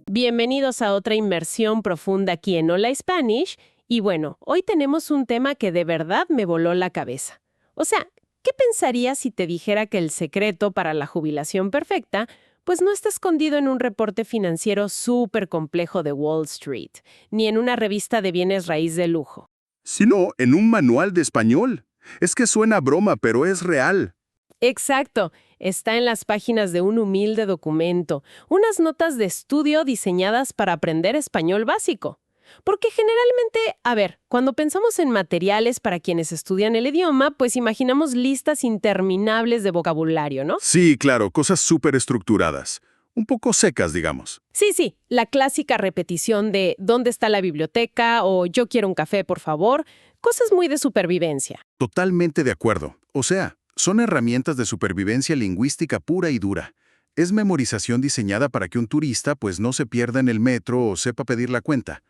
Bienvenidos a otra inmersión profunda aquí en Hola Spanish. Y bueno, hoy tenemos un tema que de verdad me voló la cabeza. O sea, ¿qué pensarías si te dijera que el secreto para la jubilación perfecta pues no está escondido en un reporte financiero súper complejo de Wall Street, ni en una revista de bienes raíz de lujo? Sino en un manual de español? Es que suena a broma, pero es real. Exacto, está en las páginas de un humilde documento, unas notas de estudio diseñadas para aprender español básico. Porque generalmente, a ver, cuando pensamos en materiales para quienes estudian el idioma, pues imaginamos listas interminables de vocabulario, ¿no? Sí, claro, cosas súper estructuradas. Un poco secas, digamos. Sí, la clásica repetición de ¿dónde está la biblioteca? O yo quiero un café, por favor. Cosas muy de supervivencia. Totalmente de acuerdo. O sea, son herramientas de supervivencia lingüística pura y dura. Es memorización diseñada para que un turista pues no se pierda en el metro o sepa pedir la cuenta.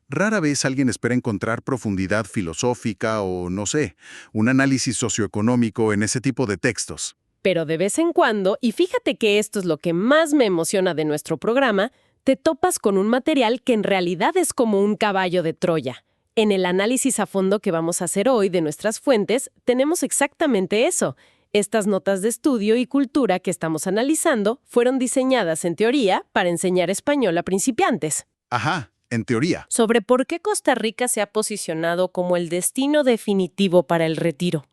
Rara vez alguien espera encontrar profundidad filosófica o, no sé, un análisis socioeconómico en ese tipo de textos. Pero de vez en cuando, y fíjate que esto es lo que más me emociona de nuestro programa, te topas con un material que en realidad es como un caballo de Troya. En el análisis a fondo que vamos a hacer hoy de nuestras fuentes, tenemos exactamente eso. Estas notas de estudio y cultura que estamos analizando fueron diseñadas, en teoría, para enseñar español a principiantes. Ajá, en teoría. Sobre por qué Costa Rica se ha posicionado como el destino definitivo para el retiro.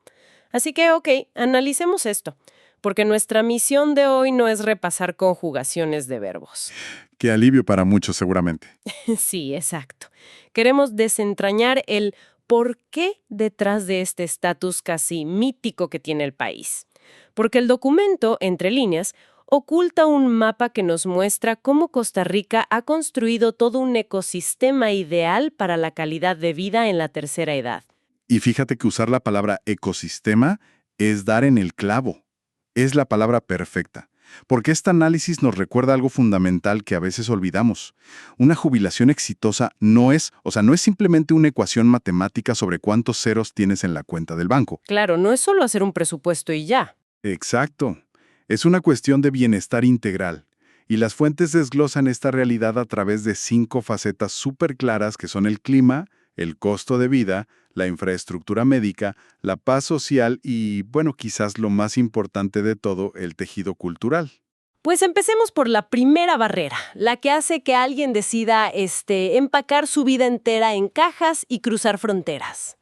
Así que, analicemos esto, porque nuestra misión de hoy no es repasar conjugaciones de verbos. Qué alivio para muchos, seguramente. Sí, exacto. Queremos desentrañar el por qué detrás de este estatus casi mítico que tiene el país. Porque el documento, entre líneas, oculta un mapa que nos muestra cómo Costa Rica ha construido todo un ecosistema ideal para la calidad de vida en la tercera edad. Y fíjate que usar la palabra ecosistema es dar en el clavo. Es la palabra perfecta. Porque este análisis nos recuerda algo fundamental que a veces olvidamos. Una jubilación exitosa no es simplemente una ecuación matemática sobre cuántos ceros tienes en la cuenta del banco. Claro, no es solo hacer un presupuesto y ya. Exacto. Es una cuestión de bienestar integral. Y las fuentes desglosan esta realidad a través de 5 facetas súper claras que son el clima, el costo de vida, la infraestructura médica, la paz social y, bueno, quizás lo más importante de todo, el tejido cultural. Pues empecemos por la primera barrera, la que hace que alguien decida empacar su vida entera en cajas y cruzar fronteras.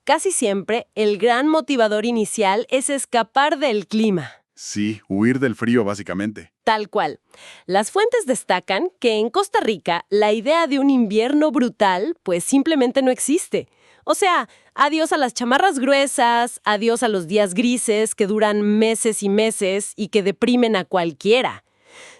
Casi siempre, el gran motivador inicial es escapar del clima. Sí, huir del frío, básicamente. Tal cual. Las fuentes destacan que en Costa Rica la idea de un invierno brutal pues simplemente no existe. O sea, adiós a las chamarras gruesas, adiós a los días grises que duran meses y meses y que deprimen a cualquiera.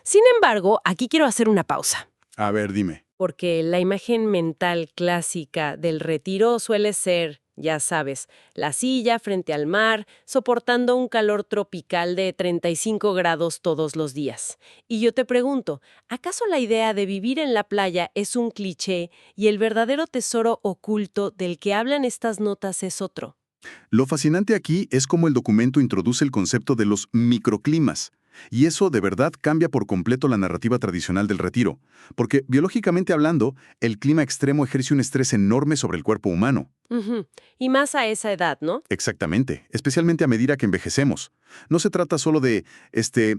Sin embargo, aquí quiero hacer una pausa. A ver, dime. Porque la imagen mental clásica del retiro suele ser, ya sabes, la silla frente al mar, soportando un calor tropical de 35 grados todos los días. Y yo te pregunto, ¿acaso la idea de vivir en la playa es un cliché y el verdadero tesoro oculto del que hablan estas notas es otro? Lo fascinante aquí es cómo el documento introduce el concepto de los microclimas. Y eso de verdad cambia por completo la narrativa tradicional del retiro, porque biológicamente hablando, el clima extremo ejerce un estrés enorme sobre el cuerpo humano. Ujú. Y más a esa edad, ¿no? Exactamente, especialmente a medida que envejecemos. No se trata solo de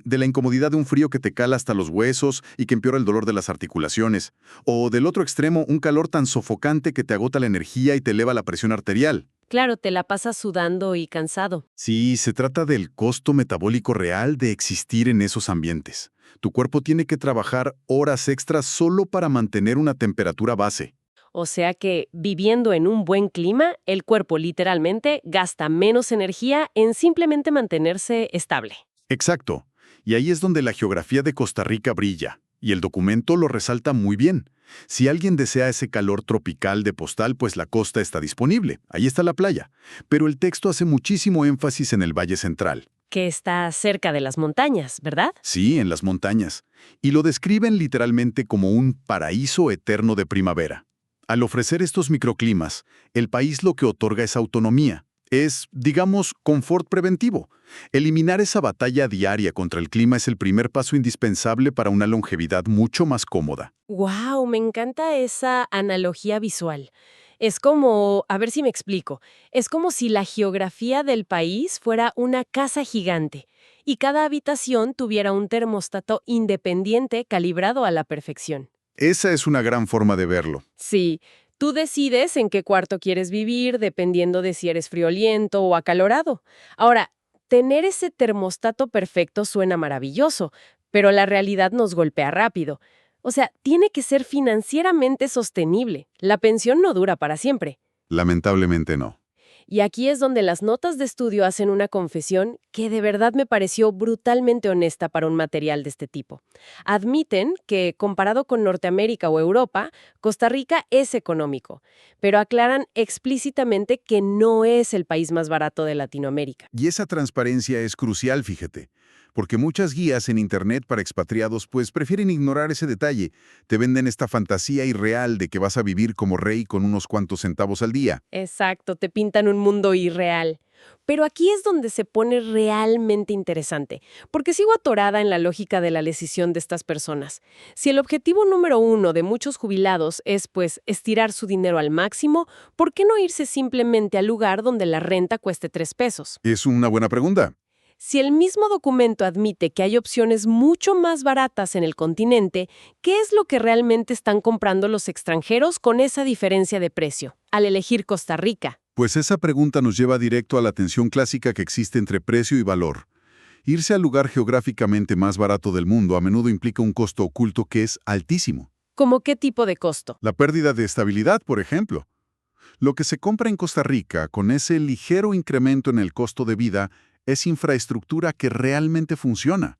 la incomodidad de un frío que te cala hasta los huesos y que empeora el dolor de las articulaciones, o del otro extremo, un calor tan sofocante que te agota la energía y te eleva la presión arterial. Claro, te la pasas sudando y cansado. Sí, se trata del costo metabólico real de existir en esos ambientes. Tu cuerpo tiene que trabajar horas extras solo para mantener una temperatura base. O sea que, viviendo en un buen clima, el cuerpo literalmente gasta menos energía en simplemente mantenerse estable. Exacto. Y ahí es donde la geografía de Costa Rica brilla. Y el documento lo resalta muy bien. Si alguien desea ese calor tropical de postal, pues la costa está disponible. Ahí está la playa. Pero el texto hace muchísimo énfasis en el Valle Central. Que está cerca de las montañas, ¿verdad? Sí, en las montañas. Y lo describen literalmente como un paraíso eterno de primavera. Al ofrecer estos microclimas, el país lo que otorga es autonomía. Es, digamos, confort preventivo. Eliminar esa batalla diaria contra el clima es el primer paso indispensable para una longevidad mucho más cómoda. ¡Wow! Me encanta esa analogía visual. Es como, a ver si me explico, es como si la geografía del país fuera una casa gigante y cada habitación tuviera un termostato independiente calibrado a la perfección. Esa es una gran forma de verlo. Sí, tú decides en qué cuarto quieres vivir dependiendo de si eres frioliento o acalorado. Ahora, tener ese termostato perfecto suena maravilloso, pero la realidad nos golpea rápido. O sea, tiene que ser financieramente sostenible. La pensión no dura para siempre. Lamentablemente no. Y aquí es donde las notas de estudio hacen una confesión que de verdad me pareció brutalmente honesta para un material de este tipo. Admiten que, comparado con Norteamérica o Europa, Costa Rica es económico, pero aclaran explícitamente que no es el país más barato de Latinoamérica. Y esa transparencia es crucial, fíjate, porque muchas guías en Internet para expatriados pues prefieren ignorar ese detalle. Te venden esta fantasía irreal de que vas a vivir como rey con unos cuantos centavos al día. Exacto, te pintan un mundo irreal. Pero aquí es donde se pone realmente interesante, porque sigo atorada en la lógica de la decisión de estas personas. Si el objetivo número uno de muchos jubilados es, pues, estirar su dinero al máximo, ¿por qué no irse simplemente al lugar donde la renta cueste 3 pesos? Es una buena pregunta. Si el mismo documento admite que hay opciones mucho más baratas en el continente, ¿qué es lo que realmente están comprando los extranjeros con esa diferencia de precio al elegir Costa Rica? Pues esa pregunta nos lleva directo a la tensión clásica que existe entre precio y valor. Irse al lugar geográficamente más barato del mundo a menudo implica un costo oculto que es altísimo. ¿Cómo qué tipo de costo? La pérdida de estabilidad, por ejemplo. Lo que se compra en Costa Rica, con ese ligero incremento en el costo de vida, es infraestructura que realmente funciona.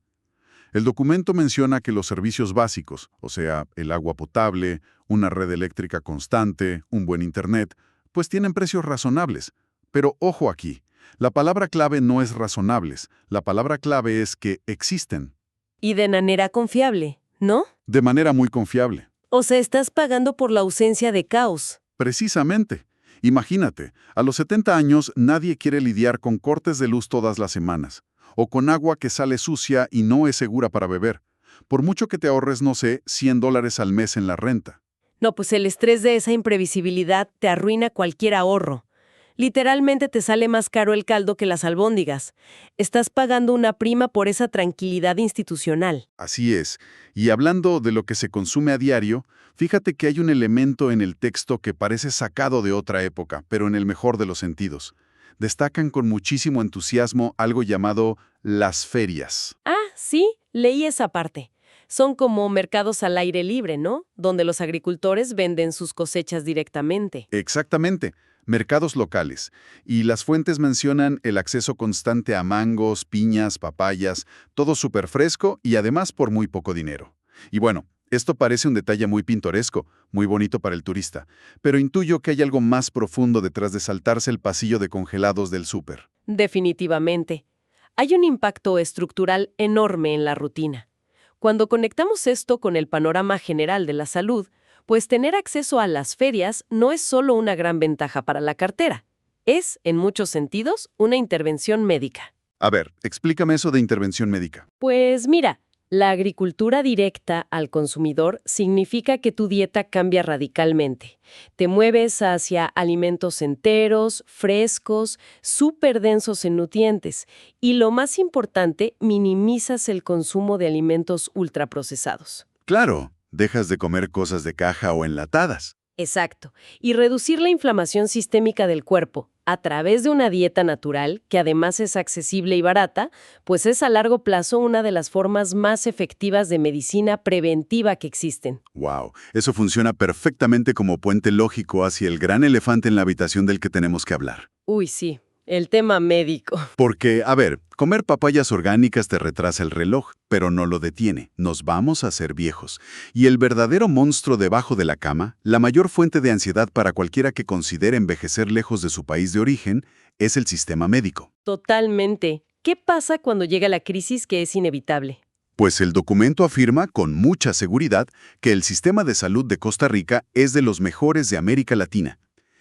El documento menciona que los servicios básicos, o sea, el agua potable, una red eléctrica constante, un buen internet, pues tienen precios razonables. Pero ojo aquí, la palabra clave no es razonables, la palabra clave es que existen, Y de manera confiable, ¿no? de manera muy confiable. O sea, estás pagando por la ausencia de caos. Precisamente. Imagínate, a los 70 años nadie quiere lidiar con cortes de luz todas las semanas, o con agua que sale sucia y no es segura para beber, por mucho que te ahorres, no sé, $100 al mes en la renta. No, pues el estrés de esa imprevisibilidad te arruina cualquier ahorro. Literalmente te sale más caro el caldo que las albóndigas. Estás pagando una prima por esa tranquilidad institucional. Así es. Y hablando de lo que se consume a diario, fíjate que hay un elemento en el texto que parece sacado de otra época, pero en el mejor de los sentidos. Destacan con muchísimo entusiasmo algo llamado las ferias. Ah, sí, leí esa parte. Son como mercados al aire libre, ¿no? Donde los agricultores venden sus cosechas directamente. Exactamente, mercados locales. Y las fuentes mencionan el acceso constante a mangos, piñas, papayas, todo súper fresco y además por muy poco dinero. Y bueno, esto parece un detalle muy pintoresco, muy bonito para el turista, pero intuyo que hay algo más profundo detrás de saltarse el pasillo de congelados del súper. Definitivamente. Hay un impacto estructural enorme en la rutina. Cuando conectamos esto con el panorama general de la salud, pues tener acceso a las ferias no es solo una gran ventaja para la cartera. Es, en muchos sentidos, una intervención médica. A ver, explícame eso de intervención médica. Pues mira, la agricultura directa al consumidor significa que tu dieta cambia radicalmente. Te mueves hacia alimentos enteros, frescos, súper densos en nutrientes y, lo más importante, minimizas el consumo de alimentos ultraprocesados. Claro, dejas de comer cosas de caja o enlatadas. Exacto. Y reducir la inflamación sistémica del cuerpo a través de una dieta natural, que además es accesible y barata, pues es a largo plazo una de las formas más efectivas de medicina preventiva que existen. Wow, eso funciona perfectamente como puente lógico hacia el gran elefante en la habitación del que tenemos que hablar. Uy, sí, el tema médico. Porque, a ver, comer papayas orgánicas te retrasa el reloj, pero no lo detiene. Nos vamos a hacer viejos. Y el verdadero monstruo debajo de la cama, la mayor fuente de ansiedad para cualquiera que considere envejecer lejos de su país de origen, es el sistema médico. Totalmente. ¿Qué pasa cuando llega la crisis que es inevitable? Pues el documento afirma con mucha seguridad que el sistema de salud de Costa Rica es de los mejores de América Latina.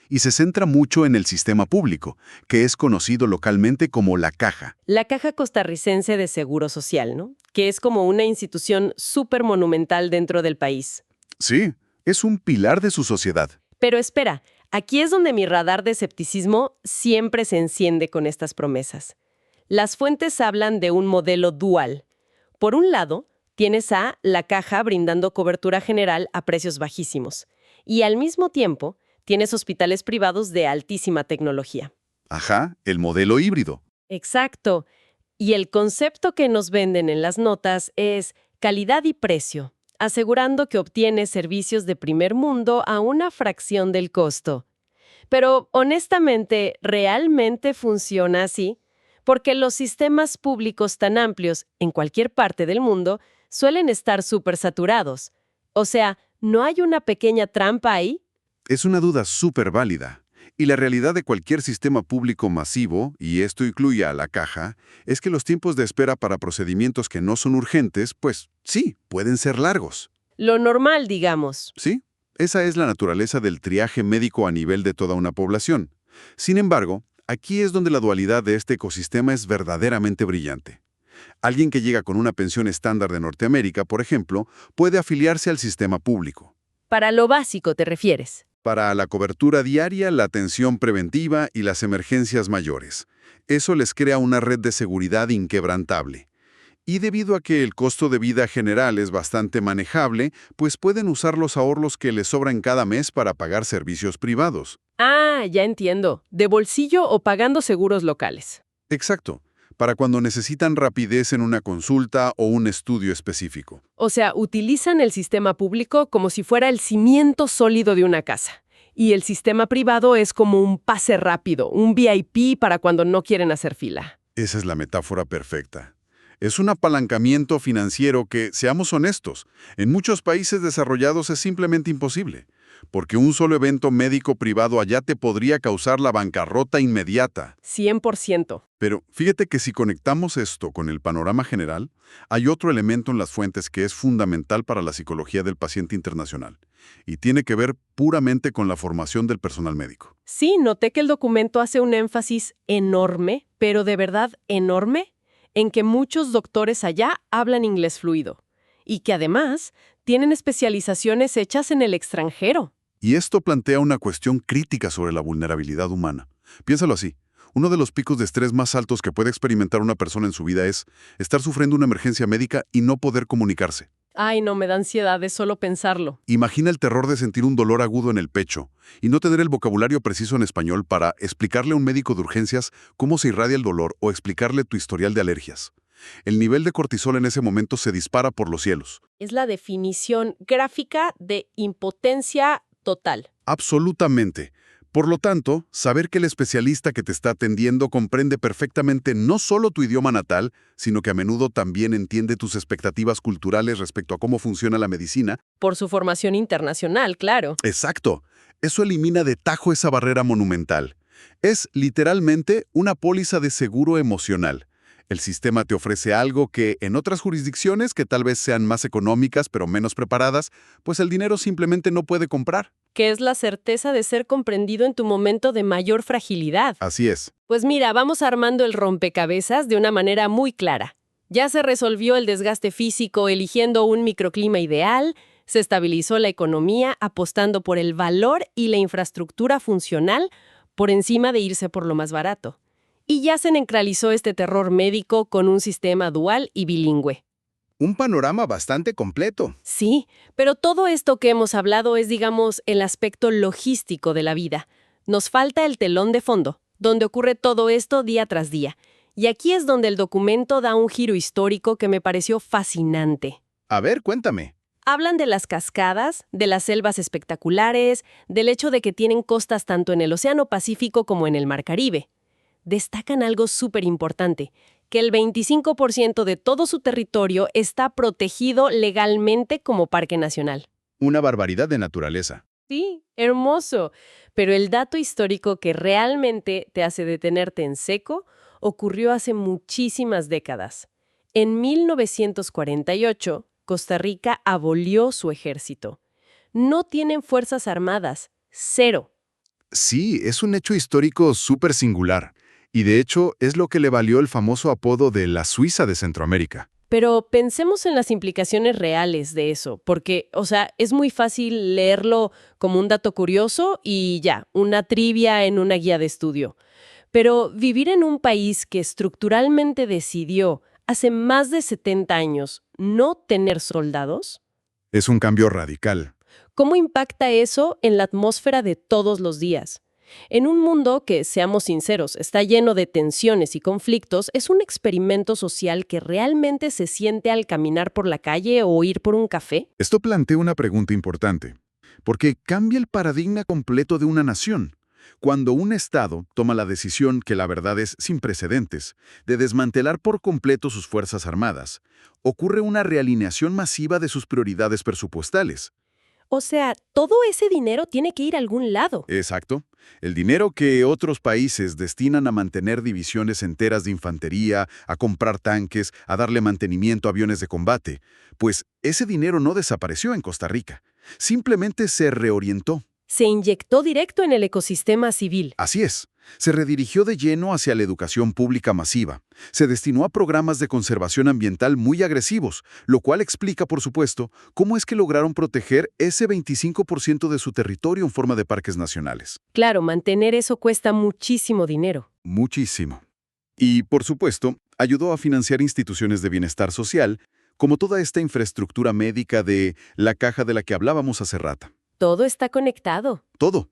y se centra mucho en el sistema público, que es conocido localmente como la Caja. La Caja Costarricense de Seguro Social, ¿no? Que es como una institución súper monumental dentro del país. Sí, es un pilar de su sociedad. Pero espera, aquí es donde mi radar de escepticismo siempre se enciende con estas promesas. Las fuentes hablan de un modelo dual. Por un lado, tienes a la Caja brindando cobertura general a precios bajísimos. Y al mismo tiempo, tienes hospitales privados de altísima tecnología. Ajá, el modelo híbrido. Exacto. Y el concepto que nos venden en las notas es calidad y precio, asegurando que obtienes servicios de primer mundo a una fracción del costo. Pero, honestamente, ¿realmente funciona así? Porque los sistemas públicos tan amplios en cualquier parte del mundo suelen estar súper saturados. O sea, ¿no hay una pequeña trampa ahí? Es una duda súper válida. Y la realidad de cualquier sistema público masivo, y esto incluye a la Caja, es que los tiempos de espera para procedimientos que no son urgentes, pues sí, pueden ser largos. Lo normal, digamos. Sí, esa es la naturaleza del triaje médico a nivel de toda una población. Sin embargo, aquí es donde la dualidad de este ecosistema es verdaderamente brillante. Alguien que llega con una pensión estándar de Norteamérica, por ejemplo, puede afiliarse al sistema público. Para lo básico, ¿te refieres? Para la cobertura diaria, la atención preventiva y las emergencias mayores. Eso les crea una red de seguridad inquebrantable. Y debido a que el costo de vida general es bastante manejable, pues pueden usar los ahorros que les sobran cada mes para pagar servicios privados. Ah, ya entiendo. ¿De bolsillo o pagando seguros locales? Exacto, para cuando necesitan rapidez en una consulta o un estudio específico. O sea, utilizan el sistema público como si fuera el cimiento sólido de una casa. Y el sistema privado es como un pase rápido, un VIP para cuando no quieren hacer fila. Esa es la metáfora perfecta. Es un apalancamiento financiero que, seamos honestos, en muchos países desarrollados es simplemente imposible, porque un solo evento médico privado allá te podría causar la bancarrota inmediata. 100%. Pero fíjate que si conectamos esto con el panorama general, hay otro elemento en las fuentes que es fundamental para la psicología del paciente internacional, y tiene que ver puramente con la formación del personal médico. Sí, noté que el documento hace un énfasis enorme, pero de verdad enorme, en que muchos doctores allá hablan inglés fluido y que además tienen especializaciones hechas en el extranjero. Y esto plantea una cuestión crítica sobre la vulnerabilidad humana. Piénsalo así. Uno de los picos de estrés más altos que puede experimentar una persona en su vida es estar sufriendo una emergencia médica y no poder comunicarse. Ay, no, me da ansiedad de solo pensarlo. Imagina el terror de sentir un dolor agudo en el pecho y no tener el vocabulario preciso en español para explicarle a un médico de urgencias cómo se irradia el dolor o explicarle tu historial de alergias. El nivel de cortisol en ese momento se dispara por los cielos. Es la definición gráfica de impotencia total. Absolutamente. Por lo tanto, saber que el especialista que te está atendiendo comprende perfectamente no solo tu idioma natal, sino que a menudo también entiende tus expectativas culturales respecto a cómo funciona la medicina. Por su formación internacional, claro. Exacto. Eso elimina de tajo esa barrera monumental. Es literalmente una póliza de seguro emocional. El sistema te ofrece algo que en otras jurisdicciones, que tal vez sean más económicas pero menos preparadas, pues el dinero simplemente no puede comprar. Que es la certeza de ser comprendido en tu momento de mayor fragilidad. Así es. Pues mira, vamos armando el rompecabezas de una manera muy clara. Ya se resolvió el desgaste físico eligiendo un microclima ideal, se estabilizó la economía apostando por el valor y la infraestructura funcional por encima de irse por lo más barato. Y ya se neutralizó este terror médico con un sistema dual y bilingüe. Un panorama bastante completo. Sí, pero todo esto que hemos hablado es, digamos, el aspecto logístico de la vida. Nos falta el telón de fondo, donde ocurre todo esto día tras día. Y aquí es donde el documento da un giro histórico que me pareció fascinante. A ver, cuéntame. Hablan de las cascadas, de las selvas espectaculares, del hecho de que tienen costas tanto en el Océano Pacífico como en el Mar Caribe. Destacan algo súper importante, que el 25% de todo su territorio está protegido legalmente como parque nacional. Una barbaridad de naturaleza. Sí, hermoso. Pero el dato histórico que realmente te hace detenerte en seco ocurrió hace muchísimas décadas. En 1948, Costa Rica abolió su ejército. No tienen fuerzas armadas, cero. Sí, es un hecho histórico súper singular. Y de hecho, es lo que le valió el famoso apodo de la Suiza de Centroamérica. Pero pensemos en las implicaciones reales de eso, porque, o sea, es muy fácil leerlo como un dato curioso y ya, una trivia en una guía de estudio. Pero vivir en un país que estructuralmente decidió hace más de 70 años no tener soldados, Es un cambio radical. ¿cómo impacta eso en la atmósfera de todos los días? En un mundo que, seamos sinceros, está lleno de tensiones y conflictos, es un experimento social que realmente se siente al caminar por la calle o ir por un café. Esto plantea una pregunta importante, porque cambia el paradigma completo de una nación. Cuando un Estado toma la decisión, que la verdad es sin precedentes, de desmantelar por completo sus fuerzas armadas, ocurre una realineación masiva de sus prioridades presupuestales. O sea, todo ese dinero tiene que ir a algún lado. Exacto. El dinero que otros países destinan a mantener divisiones enteras de infantería, a comprar tanques, a darle mantenimiento a aviones de combate, pues ese dinero no desapareció en Costa Rica. Simplemente se reorientó. Se inyectó directo en el ecosistema civil. Así es. Se redirigió de lleno hacia la educación pública masiva. Se destinó a programas de conservación ambiental muy agresivos, lo cual explica, por supuesto, cómo es que lograron proteger ese 25% de su territorio en forma de parques nacionales. Claro, mantener eso cuesta muchísimo dinero. Muchísimo. Y, por supuesto, ayudó a financiar instituciones de bienestar social, como toda esta infraestructura médica de la caja de la que hablábamos hace rato. Todo está conectado. Todo.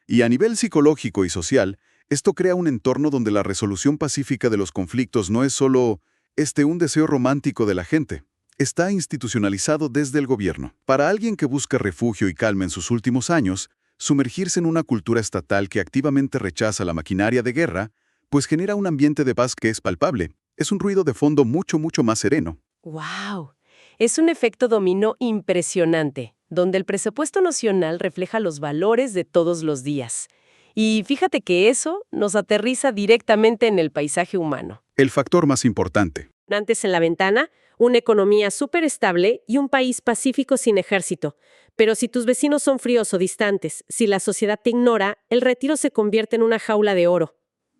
Y a nivel psicológico y social, esto crea un entorno donde la resolución pacífica de los conflictos no es solo un deseo romántico de la gente. Está institucionalizado desde el gobierno. Para alguien que busca refugio y calma en sus últimos años, sumergirse en una cultura estatal que activamente rechaza la maquinaria de guerra, pues genera un ambiente de paz que es palpable. Es un ruido de fondo mucho, mucho más sereno. ¡Wow! Es un efecto dominó impresionante, donde el presupuesto nacional refleja los valores de todos los días. Y fíjate que eso nos aterriza directamente en el paisaje humano. El factor más importante. Antes en la ventana, una economía súper estable y un país pacífico sin ejército. Pero si tus vecinos son fríos o distantes, si la sociedad te ignora, el retiro se convierte en una jaula de oro.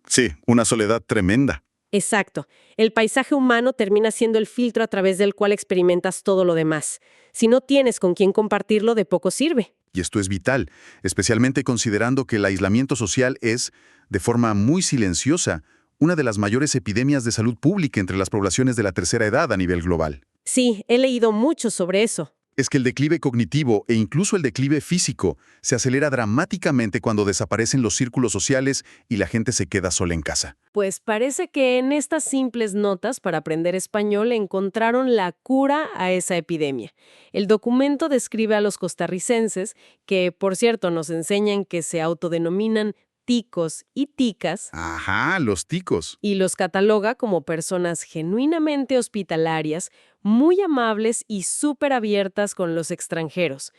Sí, una soledad tremenda. Exacto. El paisaje humano termina siendo el filtro a través del cual experimentas todo lo demás. Si no tienes con quién compartirlo, de poco sirve. Y esto es vital, especialmente considerando que el aislamiento social es, de forma muy silenciosa, una de las mayores epidemias de salud pública entre las poblaciones de la tercera edad a nivel global. Sí, he leído mucho sobre eso. Es que el declive cognitivo e incluso el declive físico se acelera dramáticamente cuando desaparecen los círculos sociales y la gente se queda sola en casa. Pues parece que en estas simples notas para aprender español encontraron la cura a esa epidemia. El documento describe a los costarricenses, que por cierto nos enseñan que se autodenominan ticos y ticas, Ajá, los ticos. y los cataloga como personas genuinamente hospitalarias, muy amables y súper abiertas con los extranjeros.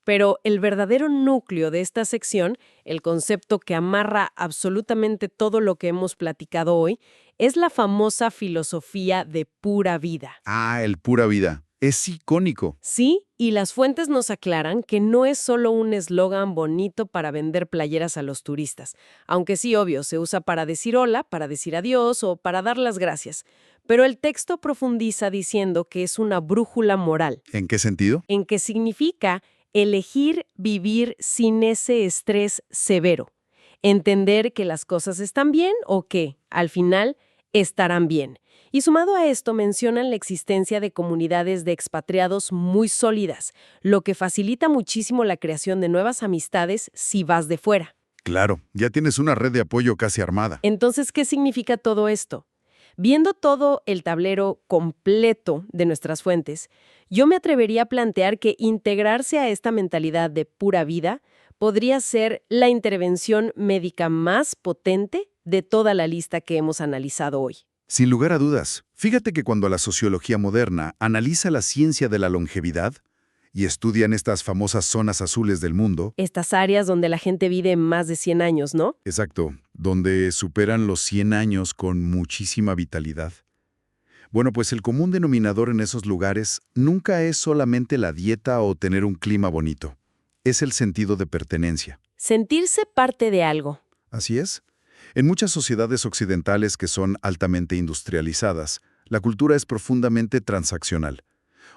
Pero el verdadero núcleo de esta sección, el concepto que amarra absolutamente todo lo que hemos platicado hoy, es la famosa filosofía de pura vida. Ah, el pura vida. Es icónico. Sí, y las fuentes nos aclaran que no es solo un eslogan bonito para vender playeras a los turistas, aunque sí, obvio, se usa para decir hola, para decir adiós o para dar las gracias. Pero el texto profundiza diciendo que es una brújula moral, ¿En qué sentido? en que significa elegir vivir sin ese estrés severo, entender que las cosas están bien o que, al final, estarán bien. Y sumado a esto mencionan la existencia de comunidades de expatriados muy sólidas, lo que facilita muchísimo la creación de nuevas amistades si vas de fuera. Claro, ya tienes una red de apoyo casi armada. Entonces, ¿qué significa todo esto? Viendo todo el tablero completo de nuestras fuentes, yo me atrevería a plantear que integrarse a esta mentalidad de pura vida podría ser la intervención médica más potente de toda la lista que hemos analizado hoy. Sin lugar a dudas, fíjate que cuando la sociología moderna analiza la ciencia de la longevidad y estudian estas famosas zonas azules del mundo, Estas áreas donde la gente vive más de 100 años, ¿no? exacto, donde superan los 100 años con muchísima vitalidad. Bueno, pues el común denominador en esos lugares nunca es solamente la dieta o tener un clima bonito. Es el sentido de pertenencia. Sentirse parte de algo. Así es. En muchas sociedades occidentales que son altamente industrializadas, la cultura es profundamente transaccional.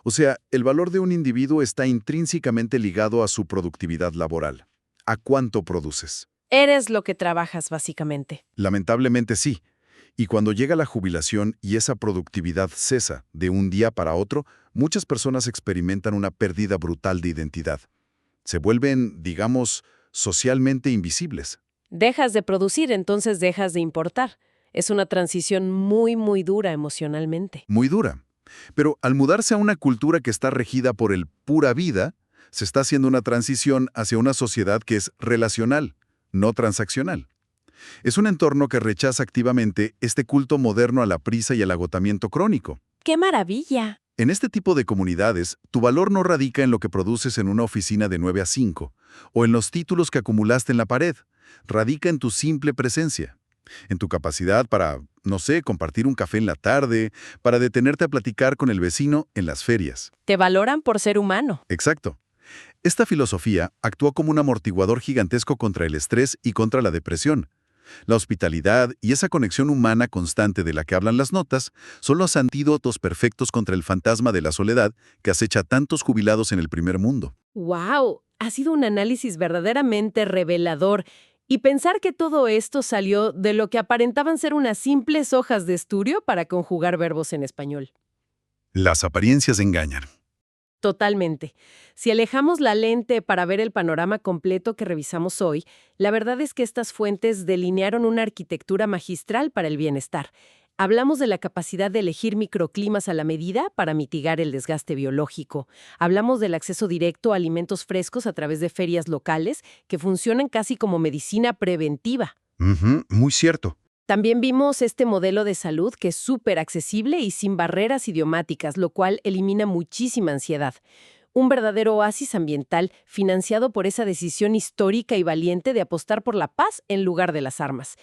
O sea, el valor de un individuo está intrínsecamente ligado a su productividad laboral. ¿A cuánto produces? Eres lo que trabajas, básicamente. Lamentablemente sí. Y cuando llega la jubilación y esa productividad cesa de un día para otro, muchas personas experimentan una pérdida brutal de identidad. Se vuelven, digamos, socialmente invisibles. Dejas de producir, entonces dejas de importar. Es una transición muy, muy dura emocionalmente. Muy dura. Pero al mudarse a una cultura que está regida por el pura vida, se está haciendo una transición hacia una sociedad que es relacional, no transaccional. Es un entorno que rechaza activamente este culto moderno a la prisa y al agotamiento crónico. ¡Qué maravilla! En este tipo de comunidades, tu valor no radica en lo que produces en una oficina de 9 a 5, o en los títulos que acumulaste en la pared. Radica en tu simple presencia, en tu capacidad para, no sé, compartir un café en la tarde, para detenerte a platicar con el vecino en las ferias. Te valoran por ser humano. Exacto. Esta filosofía actuó como un amortiguador gigantesco contra el estrés y contra la depresión. La hospitalidad y esa conexión humana constante de la que hablan las notas son los antídotos perfectos contra el fantasma de la soledad que acecha a tantos jubilados en el primer mundo. ¡Wow! Ha sido un análisis verdaderamente revelador. Y pensar que todo esto salió de lo que aparentaban ser unas simples hojas de estudio para conjugar verbos en español. Las apariencias engañan. Totalmente. Si alejamos la lente para ver el panorama completo que revisamos hoy, la verdad es que estas fuentes delinearon una arquitectura magistral para el bienestar. Hablamos de la capacidad de elegir microclimas a la medida para mitigar el desgaste biológico. Hablamos del acceso directo a alimentos frescos a través de ferias locales que funcionan casi como medicina preventiva. Muy cierto. También vimos este modelo de salud que es súper accesible y sin barreras idiomáticas, lo cual elimina muchísima ansiedad. Un verdadero oasis ambiental financiado por esa decisión histórica y valiente de apostar por la paz en lugar de las armas.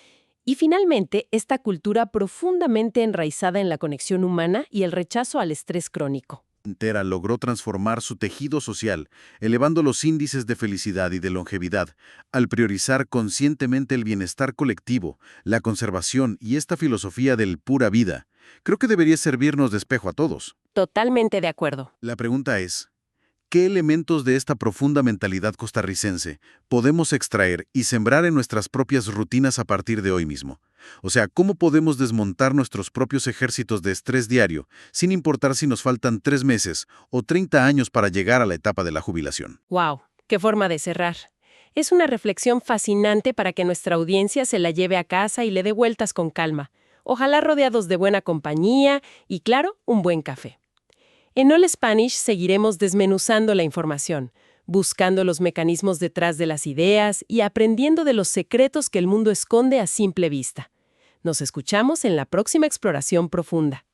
Y finalmente, esta cultura profundamente enraizada en la conexión humana y el rechazo al estrés crónico. Entera logró transformar su tejido social, elevando los índices de felicidad y de longevidad, al priorizar conscientemente el bienestar colectivo, la conservación y esta filosofía del pura vida. Creo que debería servirnos de espejo a todos. Totalmente de acuerdo. La pregunta es, ¿qué elementos de esta profunda mentalidad costarricense podemos extraer y sembrar en nuestras propias rutinas a partir de hoy mismo? O sea, ¿cómo podemos desmontar nuestros propios ejércitos de estrés diario, sin importar si nos faltan 3 meses o 30 años para llegar a la etapa de la jubilación? ¡Wow! ¡Qué forma de cerrar! Es una reflexión fascinante para que nuestra audiencia se la lleve a casa y le dé vueltas con calma. Ojalá rodeados de buena compañía y, claro, un buen café. En All Spanish seguiremos desmenuzando la información, buscando los mecanismos detrás de las ideas y aprendiendo de los secretos que el mundo esconde a simple vista. Nos escuchamos en la próxima exploración profunda.